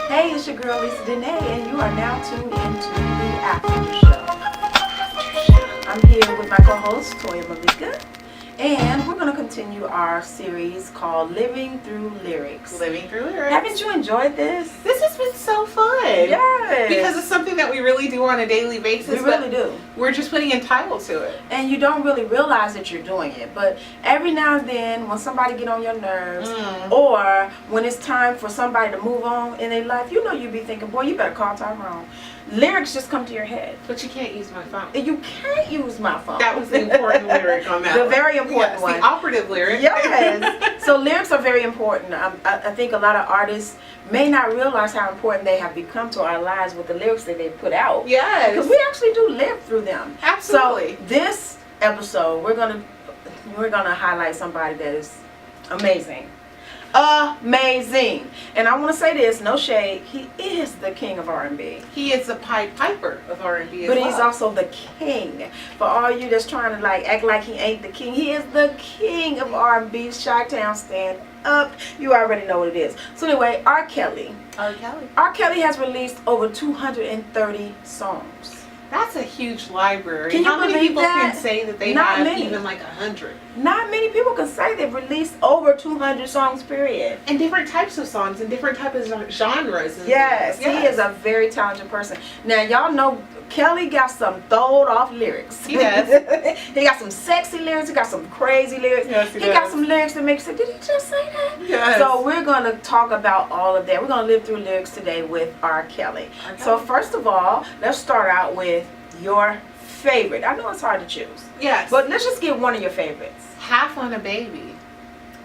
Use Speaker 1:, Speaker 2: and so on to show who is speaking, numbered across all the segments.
Speaker 1: Hey, it's your girl Lisa Dene, and you are now tuned into the After Show. I'm here with my co-host Toya Malika, and we're going to continue our series called Living Through Lyrics.
Speaker 2: Living Through Lyrics.
Speaker 1: Haven't you enjoyed this?
Speaker 2: This has been so fun.
Speaker 1: Yes.
Speaker 2: Because it's something that we really do on a daily basis.
Speaker 1: We really do.
Speaker 2: We're just putting a title to it.
Speaker 1: And you don't really realize that you're doing it. But every now and then, when somebody get on your nerves, or when it's time for somebody to move on in their life, you know you be thinking, boy, you better call Tyrone. Lyrics just come to your head.
Speaker 2: But you can't use my phone.
Speaker 1: You can't use my phone.
Speaker 2: That was the important lyric on that
Speaker 1: The
Speaker 2: one.
Speaker 1: very important one.
Speaker 2: The operative lyric.
Speaker 1: Yes. So lyrics are very important. I think a lot of artists may not realize how important they have become to our lives with the lyrics that they put out.
Speaker 2: Yes.
Speaker 1: Because we actually do live through them.
Speaker 2: Absolutely.
Speaker 1: So this episode, we're gonna highlight somebody that is amazing. Amazing. And I want to say this, no shade, he is the king of R&B.
Speaker 2: He is the Pied Piper of R&B as
Speaker 1: But
Speaker 2: well.
Speaker 1: he's also the king. For all you that's trying to act like he ain't the king, he is the king of R&B. Chi-Town, stand up. You already know what it is. So anyway, R. Kelly.
Speaker 2: R. Kelly.
Speaker 1: R. Kelly has released over 230 songs.
Speaker 2: That's a huge library.
Speaker 1: Can you
Speaker 2: How many
Speaker 1: believe
Speaker 2: people
Speaker 1: that?
Speaker 2: can say that they
Speaker 1: Not
Speaker 2: have
Speaker 1: many.
Speaker 2: even 100?
Speaker 1: Not many people can say they've released over 200 songs, period.
Speaker 2: And different types of songs and different types of genres.
Speaker 1: Yes, he is a very talented person. Now, y'all know Kelly got some throwed off lyrics.
Speaker 2: He does.
Speaker 1: He got some sexy lyrics. He got some crazy lyrics.
Speaker 2: Yes, he
Speaker 1: got
Speaker 2: does.
Speaker 1: some lyrics that make you say, did he just say that?
Speaker 2: Yes.
Speaker 1: So we're going to talk about all of that. We're going to live through lyrics today with R. Kelly. So first of all, let's start out with your favorite. I know it's hard to choose.
Speaker 2: Yes.
Speaker 1: But let's just get one of your favorites.
Speaker 2: Half on a Baby.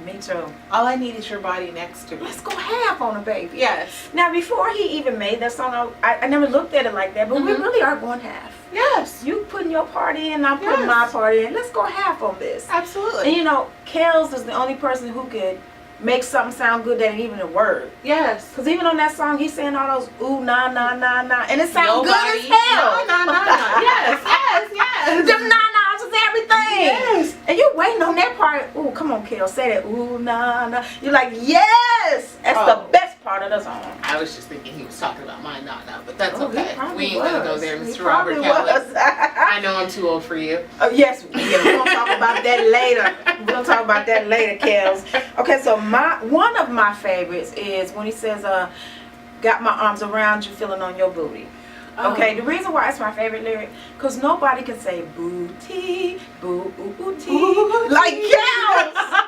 Speaker 1: Me too.
Speaker 2: All I need is your body next to me.
Speaker 1: Let's go half on a baby.
Speaker 2: Yes.
Speaker 1: Now, before he even made that song, I never looked at it like that, but we really are going half.
Speaker 2: Yes.
Speaker 1: You putting your part in, I'm putting my part in. Let's go half on this.
Speaker 2: Absolutely.
Speaker 1: And you know, Kels is the only person who could make something sound good that ain't even a word.
Speaker 2: Yes.
Speaker 1: Because even on that song, he's saying all those ooh, nah, nah, nah, nah. And it sounds good
Speaker 2: Nobody-
Speaker 1: as hell.
Speaker 2: No. Yes, yes, yes.
Speaker 1: Them nah-nahs is everything.
Speaker 2: Yes.
Speaker 1: And you waiting on that part. Ooh, come on, Kels, say that. Ooh, nah, nah. You're like, yes. That's the best part of the song.
Speaker 2: I was just thinking he was talking about my not, but that's
Speaker 1: Oh, he
Speaker 2: okay.
Speaker 1: probably
Speaker 2: We ain't gonna go
Speaker 1: was.
Speaker 2: there,
Speaker 1: He
Speaker 2: Mr. Robert
Speaker 1: probably
Speaker 2: Kelly.
Speaker 1: was.
Speaker 2: I know I'm too old for you.
Speaker 1: Yes, we're gonna talk about that later. We're gonna talk about that later, Kels. Okay, so one of my favorites is when he says, "Got my arms around you, feeling on your booty." Okay, the reason why it's my favorite lyric, because nobody can say booty, booty, like Kels.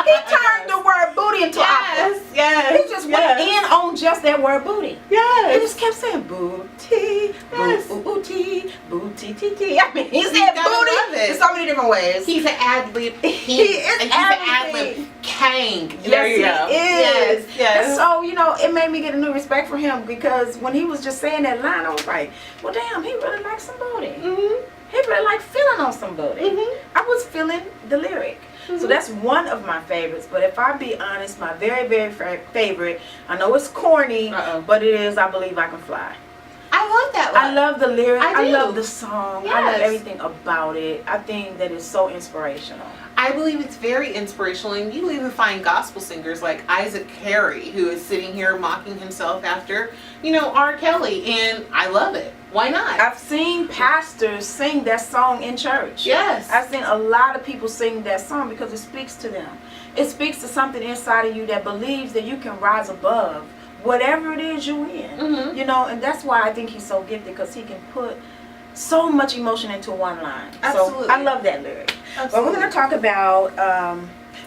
Speaker 1: He turned the word booty into opera.
Speaker 2: Yes.
Speaker 1: He just went in on just that word booty.
Speaker 2: Yes.
Speaker 1: He just kept saying booty, booty, booty, tee. I mean, he said booty in so many different ways.
Speaker 2: He's an ad-lib king.
Speaker 1: He is
Speaker 2: and he's an ad-lib king.
Speaker 1: Yes, he is.
Speaker 2: Yes, yes.
Speaker 1: And so, you know, it made me get a new respect for him, because when he was just saying that line, I was like, well, damn, he really likes somebody. He really like feeling on somebody. I was feeling the lyric. So that's one of my favorites. But if I be honest, my very, very favorite, I know it's corny, but it is I Believe I Can Fly.
Speaker 2: I love that one.
Speaker 1: I love the lyric. I
Speaker 2: do.
Speaker 1: love the song. I love everything about it. I think that it's so inspirational.
Speaker 2: I believe it's very inspirational, and you even find gospel singers like Isaac Carey, who is sitting here mocking himself after, you know, R. Kelly, and I love it. Why not?
Speaker 1: I've seen pastors sing that song in church.
Speaker 2: Yes.
Speaker 1: I've seen a lot of people sing that song because it speaks to them. It speaks to something inside of you that believes that you can rise above whatever it is you're in. You know, and that's why I think he's so gifted, because he can put so much emotion into one line.
Speaker 2: Absolutely.
Speaker 1: So I love that lyric.
Speaker 2: Absolutely.
Speaker 1: But we're going to talk about,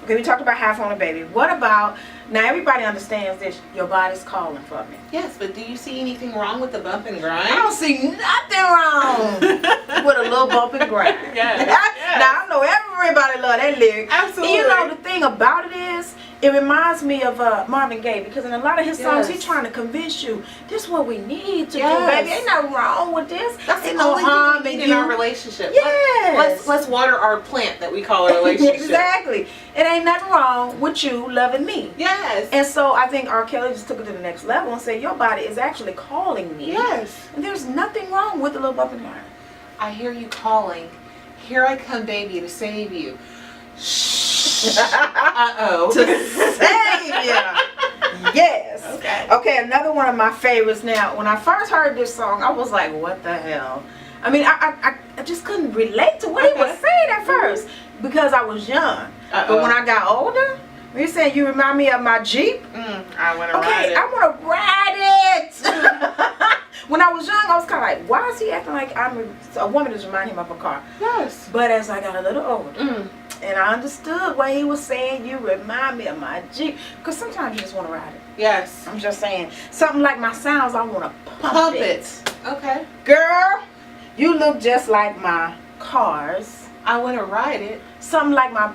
Speaker 1: okay, we talked about Half on a Baby. What about, now everybody understands this, Your Body's Calling for Me.
Speaker 2: Yes, but do you see anything wrong with the bump and grind?
Speaker 1: I don't see nothing wrong with a little bump and grind.
Speaker 2: Yes.
Speaker 1: Now, I know everybody love that lyric.
Speaker 2: Absolutely.
Speaker 1: And you know, the thing about it is, it reminds me of Marvin Gaye, because in a lot of his songs, he's trying to convince you, this is what we need to do, baby. Ain't nothing wrong with this.
Speaker 2: That's
Speaker 1: Ain't
Speaker 2: the only
Speaker 1: harm
Speaker 2: thing we need in our relationship.
Speaker 1: Yes.
Speaker 2: Let's water our plant that we call a relationship.
Speaker 1: Exactly. It ain't nothing wrong with you loving me.
Speaker 2: Yes.
Speaker 1: And so I think R. Kelly just took it to the next level and said, your body is actually calling me.
Speaker 2: Yes.
Speaker 1: And there's nothing wrong with a little bump and grind.
Speaker 2: I hear you calling. Here I come, baby, to save you. Shh. Uh-oh.
Speaker 1: To save you. Yes.
Speaker 2: Okay.
Speaker 1: Okay, another one of my favorites now. When I first heard this song, I was like, what the hell? I mean, I just couldn't relate to what he was saying at first because I was young. But when I got older, when you said you remind me of my Jeep,
Speaker 2: I want to ride it.
Speaker 1: I want to ride it. When I was young, I was kind of like, why is he acting like a woman is reminding him of a car?
Speaker 2: Yes.
Speaker 1: But as I got a little older, and I understood what he was saying, you remind me of my Jeep. Because sometimes you just want to ride it.
Speaker 2: Yes.
Speaker 1: I'm just saying. Something like my sounds, I want to pump it.
Speaker 2: Okay.
Speaker 1: Girl, you look just like my cars.
Speaker 2: I want to ride it.
Speaker 1: Something like my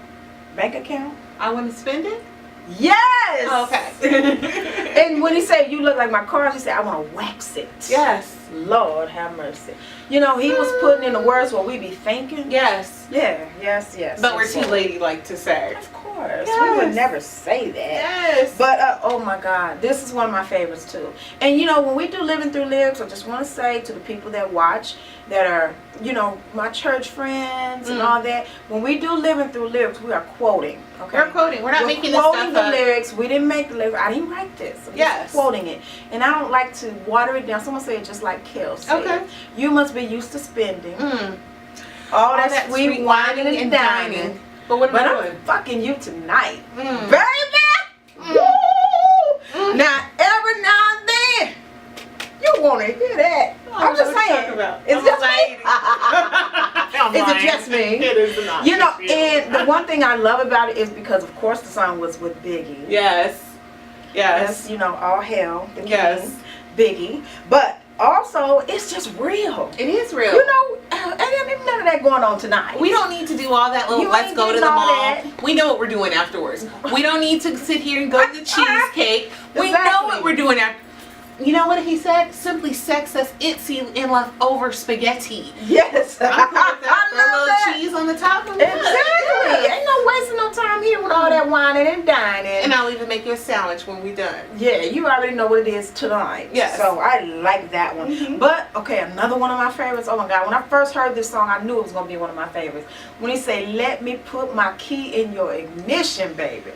Speaker 1: bank account.
Speaker 2: I want to spend it.
Speaker 1: Yes.
Speaker 2: Okay.
Speaker 1: And when he said you look like my cars, he said I want to wax it.
Speaker 2: Yes.
Speaker 1: Lord have mercy. You know, he was putting in the words what we be thinking.
Speaker 2: Yes.
Speaker 1: Yeah, yes.
Speaker 2: But we're too ladylike to say.
Speaker 1: Of course.
Speaker 2: Yes.
Speaker 1: We would never say that.
Speaker 2: Yes.
Speaker 1: But, oh my God, this is one of my favorites too. And you know, when we do Living Through Lyrics, I just want to say to the people that watch, that are, you know, my church friends and all that, when we do Living Through Lyrics, we are quoting. Okay?
Speaker 2: We're quoting. We're not making this
Speaker 1: quoting
Speaker 2: stuff
Speaker 1: the
Speaker 2: up.
Speaker 1: lyrics. We didn't make the lyrics. I didn't write this. I'm just quoting it. And I don't like to water it down. Someone said just like Kel said.
Speaker 2: Okay.
Speaker 1: You must be used to spending all that sweet whining and dining.
Speaker 2: But what am I
Speaker 1: I'm
Speaker 2: doing?
Speaker 1: fucking you tonight. Baby! Woo! Now, every now and then, you want to hear that. I'm just saying. It's just me. Is it just me?
Speaker 2: It is not.
Speaker 1: You know, and the one thing I love about it is because, of course, the song was with Biggie.
Speaker 2: Yes.
Speaker 1: Yes. You know, all hail the king,
Speaker 2: Yes.
Speaker 1: Biggie. But also, it's just real.
Speaker 2: It is real.
Speaker 1: You know, ain't none of that going on tonight.
Speaker 2: We don't need to do all that little
Speaker 1: You
Speaker 2: let's
Speaker 1: ain't
Speaker 2: go to
Speaker 1: getting
Speaker 2: the
Speaker 1: all
Speaker 2: mall.
Speaker 1: that.
Speaker 2: We know what we're doing afterwards. We don't need to sit here and go to the cheesecake. We know
Speaker 1: Exactly.
Speaker 2: what we're doing after. You know what he said? Simply sex us itsy and leftover spaghetti.
Speaker 1: Yes.
Speaker 2: I'm cool with that.
Speaker 1: I
Speaker 2: Throw a
Speaker 1: love
Speaker 2: little
Speaker 1: that.
Speaker 2: cheese on the top of it.
Speaker 1: Exactly. Ain't no wasting no time here with all that whining and dining.
Speaker 2: And I'll even make you a sandwich when we're done.
Speaker 1: Yeah, you already know what it is tonight.
Speaker 2: Yes.
Speaker 1: So I like that one. But, okay, another one of my favorites. Oh my God, when I first heard this song, I knew it was going to be one of my favorites. When he said, let me put my key in your ignition, baby.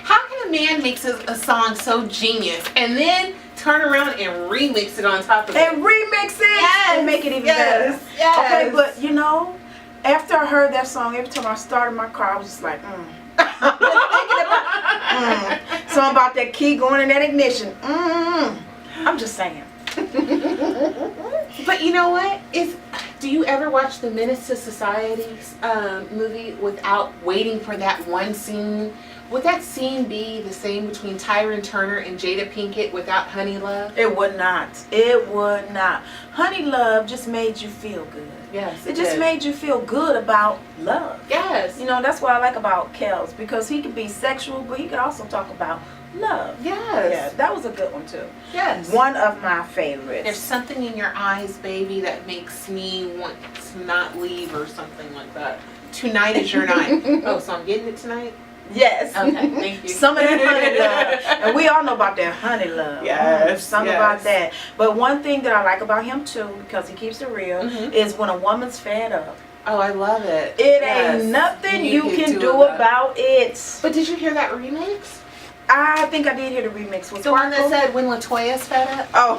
Speaker 2: How can a man mix a song so genius and then turn around and remix it on top of it?
Speaker 1: And remix it and make it even better.
Speaker 2: Yes.
Speaker 1: Okay, but you know, after I heard that song, every time I started my car, I was just like, Something about that key going in that ignition. I'm just saying.
Speaker 2: But you know what? Do you ever watch the Menace to Society movie without waiting for that one scene? Would that scene be the same between Tyron Turner and Jada Pinkett without Honey Love?
Speaker 1: It would not. It would not. Honey Love just made you feel good.
Speaker 2: Yes.
Speaker 1: It just made you feel good about love.
Speaker 2: Yes.
Speaker 1: You know, that's what I like about Kels, because he could be sexual, but he could also talk about love.
Speaker 2: Yes.
Speaker 1: Yeah, that was a good one too.
Speaker 2: Yes.
Speaker 1: One of my favorites.
Speaker 2: There's something in your eyes, baby, that makes me want to not leave or something like that. Tonight is your night. Oh, so I'm getting it tonight?
Speaker 1: Yes.
Speaker 2: Okay, thank you.
Speaker 1: Some of that honey love. And we all know about that honey love.
Speaker 2: Yes,
Speaker 1: Something
Speaker 2: yes.
Speaker 1: about that. But one thing that I like about him too, because he keeps it real, is when a woman's fed up.
Speaker 2: Oh, I love it.
Speaker 1: It
Speaker 2: Yes.
Speaker 1: ain't nothing you can do about it.
Speaker 2: But did you hear that remix?
Speaker 1: I think I did hear the remix with
Speaker 2: The one that
Speaker 1: Sparkle.
Speaker 2: said when Latoya's fed up?
Speaker 1: Oh.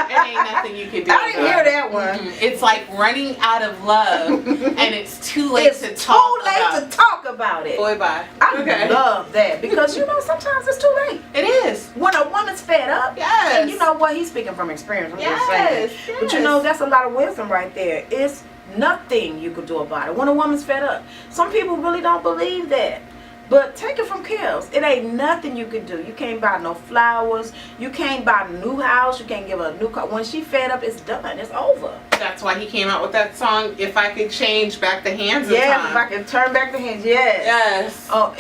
Speaker 2: It ain't nothing you can do.
Speaker 1: I didn't hear that one.
Speaker 2: It's like running out of love, and it's too late
Speaker 1: It's
Speaker 2: to talk
Speaker 1: too late to talk about it.
Speaker 2: Boy, bye.
Speaker 1: I love that, because you know sometimes it's too late.
Speaker 2: It is.
Speaker 1: When a woman's fed up,
Speaker 2: Yes.
Speaker 1: and you know what, he's speaking from experience. I'm just
Speaker 2: Yes,
Speaker 1: saying. But you know, that's a lot of wisdom right there. It's nothing you could do about it when a woman's fed up. Some people really don't believe that. But take it from Kels. It ain't nothing you can do. You can't buy no flowers. You can't buy a new house. You can't give her a new car. When she fed up, it's done. It's over.
Speaker 2: That's why he came out with that song, If I Could Change Back the Hands of
Speaker 1: Yeah,
Speaker 2: Time.
Speaker 1: if I can turn back the hands, yes.
Speaker 2: Yes.
Speaker 1: Oh,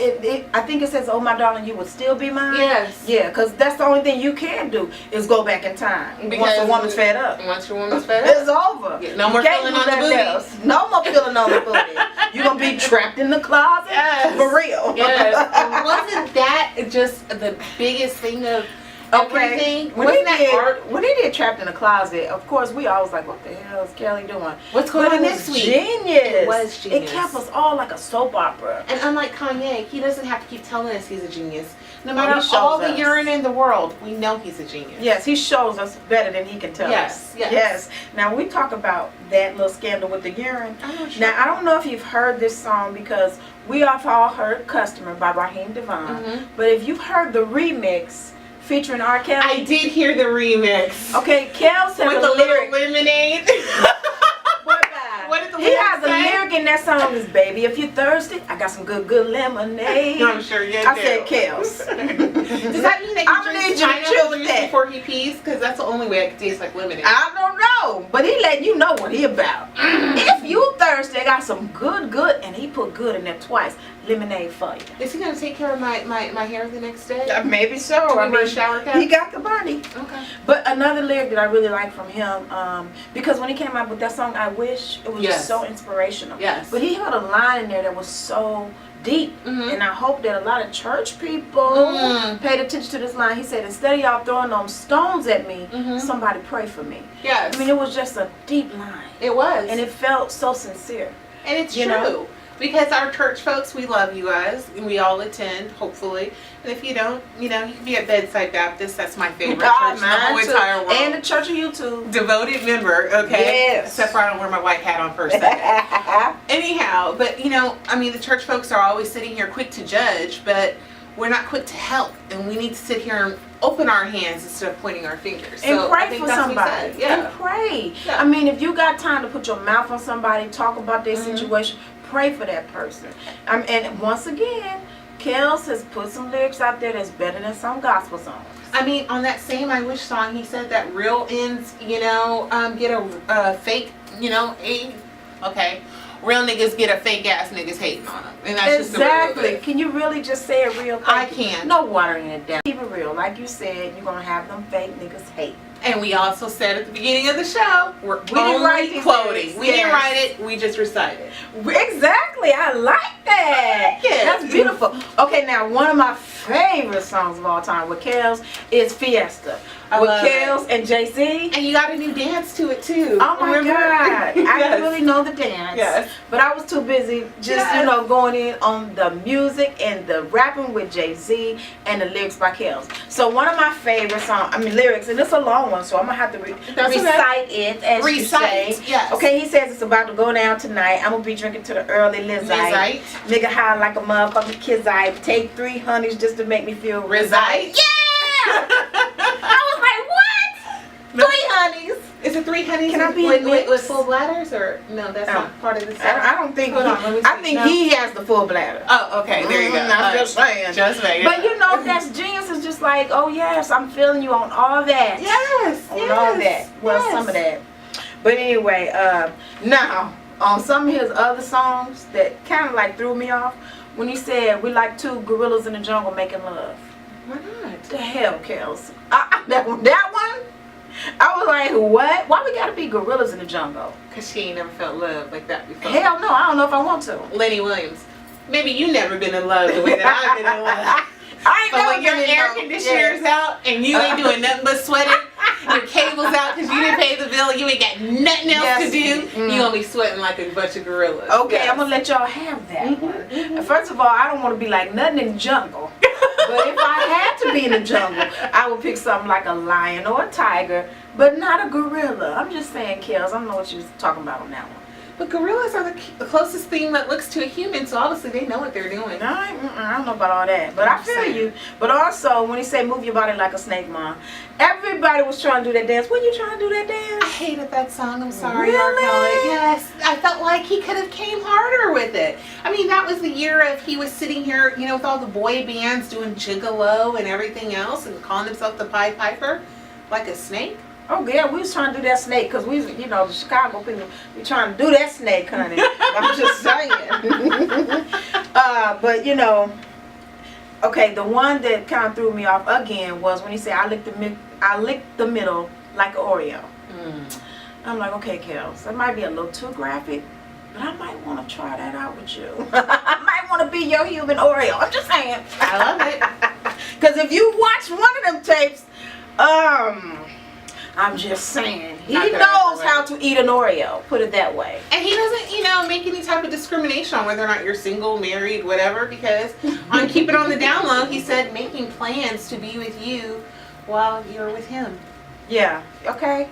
Speaker 1: I think it says, oh, my darling, you would still be mine.
Speaker 2: Yes.
Speaker 1: Yeah, because that's the only thing you can do is go back in time. Once
Speaker 2: Because
Speaker 1: a woman's fed up.
Speaker 2: Once your woman's fed up.
Speaker 1: It's over.
Speaker 2: Yeah, no more
Speaker 1: You can't
Speaker 2: feeling
Speaker 1: do
Speaker 2: on the
Speaker 1: nothing
Speaker 2: booty.
Speaker 1: else. No more feeling on the booty. You're going to be trapped in the closet.
Speaker 2: Yes.
Speaker 1: For real.
Speaker 2: Yes. And wasn't that just the biggest thing of everything?
Speaker 1: When he,
Speaker 2: Wasn't that
Speaker 1: did,
Speaker 2: art?
Speaker 1: when he did Trapped in the Closet, of course, we always like, what the hell is Kelly doing?
Speaker 2: What's going
Speaker 1: But
Speaker 2: on
Speaker 1: it
Speaker 2: next
Speaker 1: was
Speaker 2: week?
Speaker 1: Genius.
Speaker 2: It was genius.
Speaker 1: It kept us all like a soap opera.
Speaker 2: And unlike Kanye, he doesn't have to keep telling us he's a genius. No matter
Speaker 1: he shows
Speaker 2: all the
Speaker 1: us.
Speaker 2: urine in the world, we know he's a genius.
Speaker 1: Yes, he shows us better than he can tell us.
Speaker 2: Yes.
Speaker 1: Now we talk about that little scandal with the urine.
Speaker 2: Oh, sure.
Speaker 1: Now I don't know if you've heard this song because we have all heard "Customer" by Raheem Devon, but if you've heard the remix featuring R. Kelly,
Speaker 2: I did hear the remix.
Speaker 1: Okay, Kels has
Speaker 2: With
Speaker 1: a
Speaker 2: the
Speaker 1: lyric.
Speaker 2: little lemonade. What did the
Speaker 1: He
Speaker 2: lyric
Speaker 1: has a
Speaker 2: say?
Speaker 1: lyric in that song is, "Baby, if you're thirsty, I got some good lemonade."
Speaker 2: I'm sure you
Speaker 1: I
Speaker 2: do.
Speaker 1: said Kels.
Speaker 2: Does that mean that
Speaker 1: I'm
Speaker 2: he
Speaker 1: gonna
Speaker 2: drinks
Speaker 1: need you to chill
Speaker 2: pineapple
Speaker 1: with
Speaker 2: juice
Speaker 1: that.
Speaker 2: before he pees? Because that's the only way I can taste like lemonade.
Speaker 1: I don't know, but he letting you know what he about. If you thirsty, I got some good, and he put good in there twice. Lemonade for you.
Speaker 2: Is he gonna take care of my hair the next day?
Speaker 1: Maybe so.
Speaker 2: I mean, shower cap?
Speaker 1: He got the money.
Speaker 2: Okay.
Speaker 1: But another lyric that I really like from him, because when he came out with that song, "I Wish," it was just so inspirational.
Speaker 2: Yes.
Speaker 1: But he had a line in there that was so deep, and I hope that a lot of church people paid attention to this line. He said, "Instead of y'all throwing them stones at me, somebody pray for me."
Speaker 2: Yes.
Speaker 1: I mean, it was just a deep line,
Speaker 2: It was.
Speaker 1: and it felt so sincere.
Speaker 2: And it's
Speaker 1: You
Speaker 2: true.
Speaker 1: know?
Speaker 2: Because our church folks, we love you guys. And we all attend, hopefully. And if you don't, you can be a Bedside Baptist. That's my favorite church in the whole entire world.
Speaker 1: And the Church of YouTube.
Speaker 2: Devoted member, okay?
Speaker 1: Yes.
Speaker 2: Except for I don't wear my white hat on for a second. Anyhow, but the church folks are always sitting here quick to judge, but we're not quick to help. And we need to sit here and open our hands instead of pointing our fingers.
Speaker 1: And
Speaker 2: so I
Speaker 1: pray
Speaker 2: think
Speaker 1: for
Speaker 2: that's what he
Speaker 1: somebody.
Speaker 2: said. Yeah.
Speaker 1: And pray.
Speaker 2: Yeah.
Speaker 1: I mean, if you got time to put your mouth on somebody, talk about their situation, pray for that person. And once again, Kels has put some lyrics out there that's better than some gospel songs.
Speaker 2: I mean, on that same "I Wish" song, he said that real ends, get a fake, okay. Real niggas get a fake ass niggas hating on them. And that's just the real of
Speaker 1: Exactly.
Speaker 2: it.
Speaker 1: Can you really just say it real quick?
Speaker 2: I can.
Speaker 1: No watering it down. Keep it real. Like you said, you're going to have them fake niggas hate.
Speaker 2: And we also said at the beginning of the show, we
Speaker 1: didn't
Speaker 2: only
Speaker 1: write these
Speaker 2: quoting.
Speaker 1: lyrics.
Speaker 2: We didn't
Speaker 1: Yes.
Speaker 2: write it, we just recited.
Speaker 1: Exactly. I like that.
Speaker 2: I like it.
Speaker 1: That's beautiful. Okay, now one of my favorite songs of all time with Kels is Fiesta.
Speaker 2: I
Speaker 1: With
Speaker 2: love
Speaker 1: Kels and JC.
Speaker 2: And you got a new dance to it too.
Speaker 1: Oh my
Speaker 2: Remember?
Speaker 1: God. I
Speaker 2: Yes.
Speaker 1: didn't really know the dance.
Speaker 2: Yes.
Speaker 1: But I was too busy just, going in on the music and the rapping with Jay-Z and the lyrics by Kels. So one of my favorite lyrics, and it's a long one, so I'm going to have to recite it as you say.
Speaker 2: Yes.
Speaker 1: Okay, he says it's about to go down tonight. I'm going to be drinking to the early Lizite. Nigga high like a motherfucking kid's. Take 3 honeys just to make me feel
Speaker 2: Resite?
Speaker 1: Yeah! I was like, what? 3 honeys?
Speaker 2: Is it 3 honeys
Speaker 1: Can I be
Speaker 2: with full bladders, or no? That's not part of the song.
Speaker 1: I don't think.
Speaker 2: Hold on, let me
Speaker 1: I
Speaker 2: see.
Speaker 1: think
Speaker 2: No.
Speaker 1: he has the full bladder.
Speaker 2: Oh, okay. There you go.
Speaker 1: I'm just saying.
Speaker 2: Just saying.
Speaker 1: But that's genius. Is just like, oh yes, I'm feeling you on all that.
Speaker 2: Yes.
Speaker 1: On all that. Well, some of that. But anyway, now on some of his other songs that kind of like threw me off when he said we like 2 gorillas in the jungle making love.
Speaker 2: Why not?
Speaker 1: The hell, Kels. That one. I was like, what? Why we gotta be gorillas in the jungle?
Speaker 2: Because she ain't never felt love like that before.
Speaker 1: Hell no, I don't know if I want to.
Speaker 2: Lenny Williams. Maybe you never been in love the way that I've been in love.
Speaker 1: I ain't
Speaker 2: But
Speaker 1: never
Speaker 2: when your
Speaker 1: been in
Speaker 2: air
Speaker 1: no-
Speaker 2: conditioner's out and you ain't doing nothing but sweating, your cable's out because you didn't pay the bill, you ain't got nothing else to do, you gonna be sweating like a bunch of gorillas.
Speaker 1: Okay,
Speaker 2: Yes.
Speaker 1: I'm gonna let y'all have that one. First of all, I don't want to be like nothing in the jungle. But if I had to be in the jungle, I would pick something like a lion or a tiger, but not a gorilla. I'm just saying, Kels, I don't know what you was talking about on that one.
Speaker 2: But gorillas are the closest thing that looks to a human, so obviously they know what they're doing.
Speaker 1: I don't know about all that, but I feel you. But also, when he say move your body like a snake, Mom, everybody was trying to do that dance. When you trying to do that dance?
Speaker 2: I hated that song. I'm sorry.
Speaker 1: Really?
Speaker 2: R. Kelly. Yes. I felt like he could have came harder with it. I mean, that was the year of he was sitting here, with all the boy bands doing Gigolo and everything else and calling himself the Pied Piper like a snake.
Speaker 1: Oh yeah, we was trying to do that snake because we, the Chicago people, we trying to do that snake, honey. I'm just saying. But okay, the one that kind of threw me off again was when he said, I licked the middle like an Oreo. I'm like, okay, Kels, that might be a little too graphic, but I might want to try that out with you. I might want to be your human Oreo. I'm just saying.
Speaker 2: I love it.
Speaker 1: Because if you watch one of them tapes, I'm just saying. He
Speaker 2: Not that
Speaker 1: knows
Speaker 2: I
Speaker 1: how to eat an Oreo. Put it that way.
Speaker 2: And he doesn't, you know, make any type of discrimination on whether or not you're single, married, whatever, because on Keep It On the Down Low, he said making plans to be with you while you're with him.
Speaker 1: Yeah. Okay.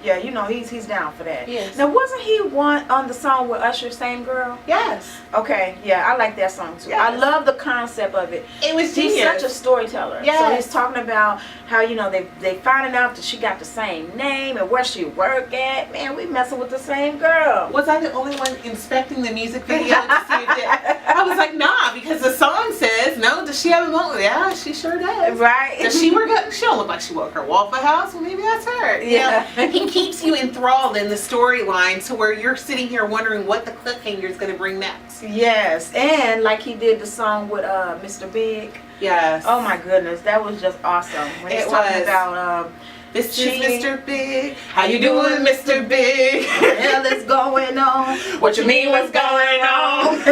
Speaker 1: Yeah, you know, he's down for that.
Speaker 2: Yes.
Speaker 1: Now, wasn't he one on the song with Usher, Same Girl?
Speaker 2: Yes.
Speaker 1: Okay, yeah, I like that song too.
Speaker 2: Yes.
Speaker 1: I love the concept of it.
Speaker 2: It was
Speaker 1: He's
Speaker 2: genius.
Speaker 1: such a storyteller.
Speaker 2: Yes.
Speaker 1: So he's talking about how, you know, they finding out that she got the same name and where she work at. Man, we messing with the same girl.
Speaker 2: Was I the only one inspecting the music video to see if it, I was like, nah, because the song says, no, does she have a moment? Yeah, she sure does.
Speaker 1: Right?
Speaker 2: Does she work at, she don't look like she work her Waffle House? Well, maybe that's her. You
Speaker 1: Yeah.
Speaker 2: know? He keeps you enthralled in the storyline to where you're sitting here wondering what the cliffhanger is going to bring next.
Speaker 1: Yes, and like he did the song with Mr. Big.
Speaker 2: Yes.
Speaker 1: Oh my goodness, that was just awesome. When he's
Speaker 2: It
Speaker 1: talking
Speaker 2: was.
Speaker 1: about
Speaker 2: This
Speaker 1: cheating.
Speaker 2: is Mr. Big. How you doing, Mr. Big?
Speaker 1: what the hell is going on?
Speaker 2: What you mean what's going on?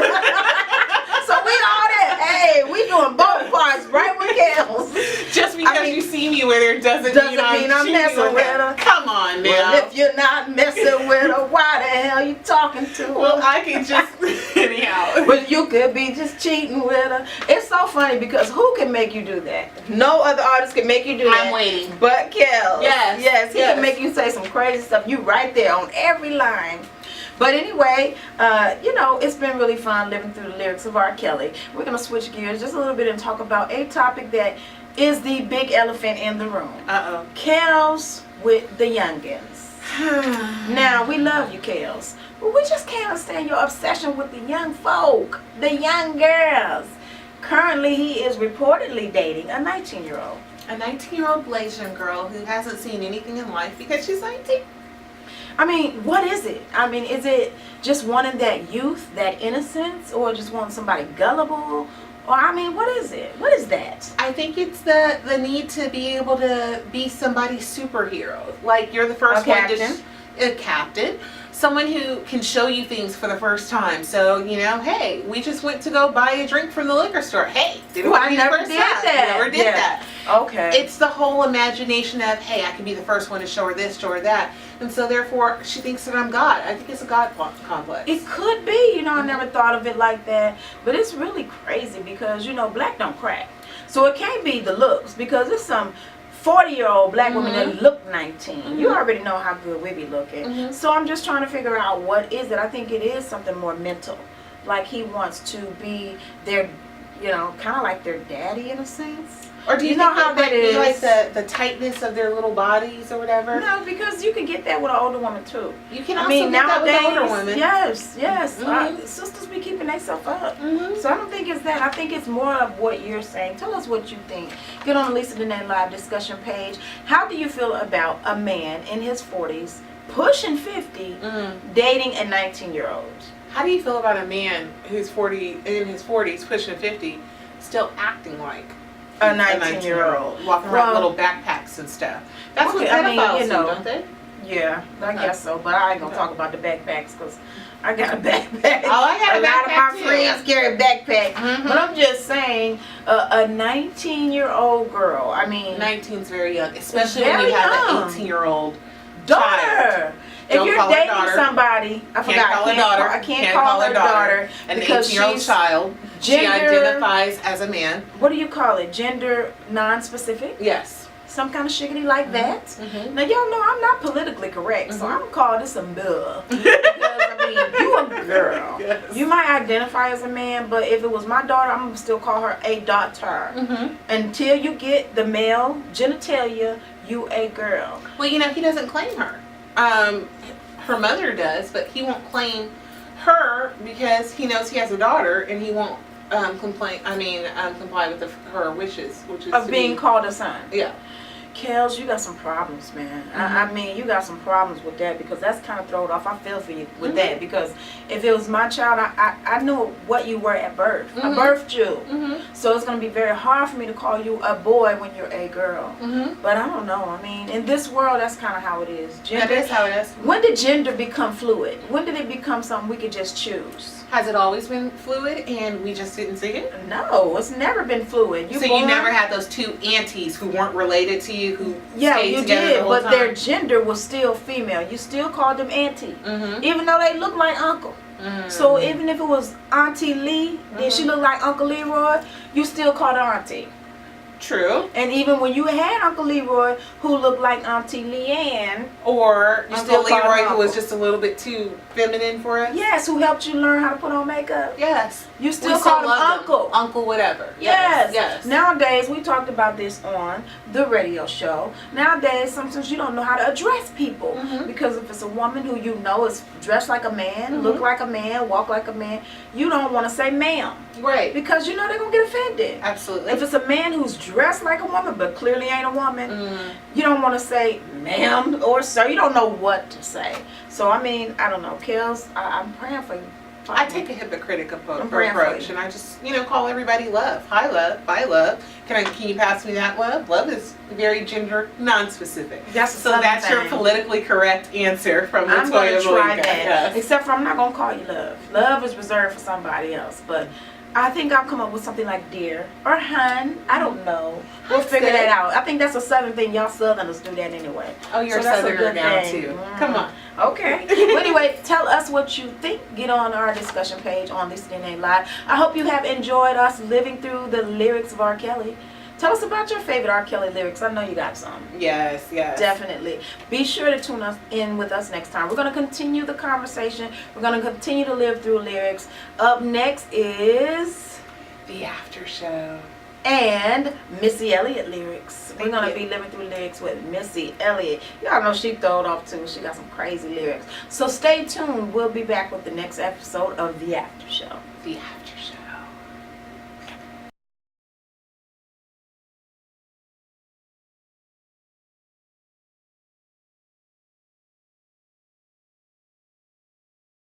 Speaker 1: So we all that. Hey, we doing both parts right with Kels.
Speaker 2: Just because
Speaker 1: I mean,
Speaker 2: you see me with her doesn't
Speaker 1: mean
Speaker 2: mean
Speaker 1: I'm
Speaker 2: cheating
Speaker 1: messing with her.
Speaker 2: Come on now.
Speaker 1: Well, if you're not messing with her, why the hell you talking to her?
Speaker 2: Well, I can just anyhow.
Speaker 1: But you could be just cheating with her. It's so funny because who can make you do that? No other artist can make you do that.
Speaker 2: I'm waiting.
Speaker 1: But Kels.
Speaker 2: Yes,
Speaker 1: Yes, he
Speaker 2: yes.
Speaker 1: can make you say some crazy stuff. You right there on every line. But anyway, you know, it's been really fun living through the lyrics of R. Kelly. We're going to switch gears just a little bit and talk about a topic that is the big elephant in the room.
Speaker 2: Uh-oh.
Speaker 1: Kels with the youngins. Now, we love you, Kels, but we just can't understand your obsession with the young folk, the young girls. Currently, he is reportedly dating a 19-year-old.
Speaker 2: A 19-year-old Blasian girl who hasn't seen anything in life because she's 19.
Speaker 1: I mean, what is it? I mean, is it just wanting that youth, that innocence, or just wanting somebody gullible? Or, I mean, what is it? What is that?
Speaker 2: I think it's the need to be able to be somebody's superhero. Like you're the first
Speaker 1: A
Speaker 2: one
Speaker 1: captain?
Speaker 2: to a captain. Someone who can show you things for the first time. So, you know, hey, we just went to go buy a drink from the liquor store. Hey, did
Speaker 1: Well,
Speaker 2: it
Speaker 1: I
Speaker 2: be
Speaker 1: never
Speaker 2: the first
Speaker 1: did
Speaker 2: time?
Speaker 1: that.
Speaker 2: Never did
Speaker 1: Yeah.
Speaker 2: that.
Speaker 1: Okay.
Speaker 2: It's the whole imagination of, hey, I can be the first one to show her this, show her that. And so therefore, she thinks that I'm God. I think it's a God complex.
Speaker 1: It could be, you know, I never thought of it like that. But it's really crazy because, you know, black don't crack. So it can't be the looks because it's some 40-year-old black woman that look 19. You already know how good we be looking. So I'm just trying to figure out what is it. I think it is something more mental. Like he wants to be their, you know, kind of like their daddy in a sense.
Speaker 2: Or do you
Speaker 1: know
Speaker 2: think
Speaker 1: how
Speaker 2: that
Speaker 1: that
Speaker 2: might be
Speaker 1: is?
Speaker 2: like the tightness of their little bodies or whatever?
Speaker 1: No, because you can get that with an older woman too.
Speaker 2: You can
Speaker 1: I
Speaker 2: also
Speaker 1: mean,
Speaker 2: get that with
Speaker 1: nowadays,
Speaker 2: the older women.
Speaker 1: yes.
Speaker 2: Mhm.
Speaker 1: Sisters be keeping themselves up.
Speaker 2: Mhm.
Speaker 1: So I don't think it's that. I think it's more of what you're saying. Tell us what you think. Get on the Lisa Dene live discussion page. How do you feel about a man in his 40s, pushing 50, dating a 19-year-old?
Speaker 2: How do you feel about a man who's 40 in his 40s, pushing 50, still acting like
Speaker 1: A 19-year-old.
Speaker 2: walking around
Speaker 1: Well,
Speaker 2: little backpacks and stuff? That's
Speaker 1: okay,
Speaker 2: what
Speaker 1: I mean,
Speaker 2: pedophiles
Speaker 1: you know,
Speaker 2: do, don't they?
Speaker 1: Yeah, I
Speaker 2: Okay.
Speaker 1: guess so. But I ain't gonna talk about the backpacks because I got a backpack.
Speaker 2: Oh, I got a
Speaker 1: lot of
Speaker 2: backpack
Speaker 1: my
Speaker 2: too.
Speaker 1: friends carry backpacks.
Speaker 2: Mhm.
Speaker 1: But I'm just saying, a 19-year-old girl. I mean,
Speaker 2: 19's very young, especially
Speaker 1: Very
Speaker 2: when you have
Speaker 1: young.
Speaker 2: an 18-year-old
Speaker 1: daughter.
Speaker 2: child.
Speaker 1: If
Speaker 2: Don't
Speaker 1: you're
Speaker 2: call her
Speaker 1: dating
Speaker 2: daughter.
Speaker 1: somebody, I forgot.
Speaker 2: Call her daughter.
Speaker 1: I can't call her daughter
Speaker 2: An
Speaker 1: because
Speaker 2: 18-year-old
Speaker 1: she's
Speaker 2: child. She
Speaker 1: gender-
Speaker 2: identifies as a man.
Speaker 1: What do you call it? Gender non-specific?
Speaker 2: Yes.
Speaker 1: Some kind of shiggity like that.
Speaker 2: Mhm.
Speaker 1: Now y'all know I'm not politically correct, so
Speaker 2: Mhm.
Speaker 1: I'm gonna call this a bull. Because I mean, you a girl.
Speaker 2: Yes.
Speaker 1: You might identify as a man, but if it was my daughter, I'm gonna still call her a daughter.
Speaker 2: Mhm.
Speaker 1: Until you get the male genitalia, you a girl.
Speaker 2: Well, you know, he doesn't claim her. Her mother does, but he won't claim her because he knows he has a daughter, and he won't comply with her wishes, which is
Speaker 1: Of
Speaker 2: to
Speaker 1: being
Speaker 2: be-
Speaker 1: called a son.
Speaker 2: Yeah.
Speaker 1: Kels, you got some problems, man. I mean, you got some problems with that because that's kind of thrown off. I feel for you with that because if it was my child, I knew what you were at birth. I birthed you. So it's going to be very hard for me to call you a boy when you're a girl. But I don't know. I mean, in this world, that's kind of how it is.
Speaker 2: That is how it is.
Speaker 1: When did gender become fluid? When did it become something we could just choose?
Speaker 2: Has it always been fluid and we just didn't see it?
Speaker 1: No, it's never been fluid.
Speaker 2: So you never had those two aunties who weren't related to you you who
Speaker 1: Yeah,
Speaker 2: stayed
Speaker 1: you
Speaker 2: together
Speaker 1: did,
Speaker 2: the whole
Speaker 1: but
Speaker 2: time.
Speaker 1: their gender was still female. You still called them auntie,
Speaker 2: Mhm.
Speaker 1: even though they look like uncle.
Speaker 2: Mhm.
Speaker 1: So even if it was Auntie Lee, then she
Speaker 2: Mhm.
Speaker 1: looked like Uncle Leroy, you still called her auntie.
Speaker 2: True.
Speaker 1: And even when you had Uncle Leroy, who looked like Auntie Leanne,
Speaker 2: Or
Speaker 1: You
Speaker 2: Uncle
Speaker 1: still call him
Speaker 2: Leroy, who was
Speaker 1: Uncle.
Speaker 2: just a little bit too feminine for us.
Speaker 1: yes, who helped you learn how to put on makeup,
Speaker 2: Yes.
Speaker 1: you
Speaker 2: We
Speaker 1: still called him
Speaker 2: love them.
Speaker 1: Uncle.
Speaker 2: Uncle whatever.
Speaker 1: Yes.
Speaker 2: Yes.
Speaker 1: Nowadays, we talked about this on the radio show. Nowadays, sometimes you don't know how to address people.
Speaker 2: Mhm.
Speaker 1: Because if it's a woman who you know is dressed like a man, look
Speaker 2: Mhm.
Speaker 1: like a man, walk like a man, you don't want to say ma'am.
Speaker 2: Right.
Speaker 1: Because you know they're going to get offended.
Speaker 2: Absolutely.
Speaker 1: If it's a man who's dressed like a woman but clearly ain't a woman,
Speaker 2: Mm.
Speaker 1: you don't want to say ma'am or sir. You don't know what to say. So, I mean, I don't know. Kels, I'm praying for you.
Speaker 2: I take a hypocritical
Speaker 1: I'm praying for
Speaker 2: approach,
Speaker 1: you.
Speaker 2: and I just, call everybody love. Hi, love. Bye, love. Can you pass me that love? Love is very gender non-specific.
Speaker 1: That's
Speaker 2: So that's your politically correct answer from the
Speaker 1: I'm going
Speaker 2: Toya
Speaker 1: to try
Speaker 2: Malika.
Speaker 1: that.
Speaker 2: Yes.
Speaker 1: Except for I'm not going to call you love. Love is reserved for somebody else. But I think I'll come up with something like dear or hun. I don't know. We'll
Speaker 2: That's
Speaker 1: figure
Speaker 2: good.
Speaker 1: that out. I think that's a southern thing. Y'all southerners do that anyway.
Speaker 2: Oh, you're
Speaker 1: So
Speaker 2: a
Speaker 1: that's a
Speaker 2: southerner
Speaker 1: good
Speaker 2: now
Speaker 1: thing.
Speaker 2: too.
Speaker 1: Mm.
Speaker 2: Come on.
Speaker 1: Okay. Well, anyway, tell us what you think. Get on our discussion page on Listening Ain't Live. I hope you have enjoyed us living through the lyrics of R. Kelly. Tell us about your favorite R. Kelly lyrics. I know you got some.
Speaker 2: Yes, yes.
Speaker 1: Definitely. Be sure to tune us in with us next time. We're going to continue the conversation. We're going to continue to live through lyrics. Up next is
Speaker 2: The after show.
Speaker 1: and Missy Elliott lyrics. We're
Speaker 2: Thank
Speaker 1: going
Speaker 2: you.
Speaker 1: to be living through lyrics with Missy Elliott. Y'all know she throwed off too. She got some crazy lyrics. So stay tuned. We'll be back with the next episode of The After Show.
Speaker 2: The after show.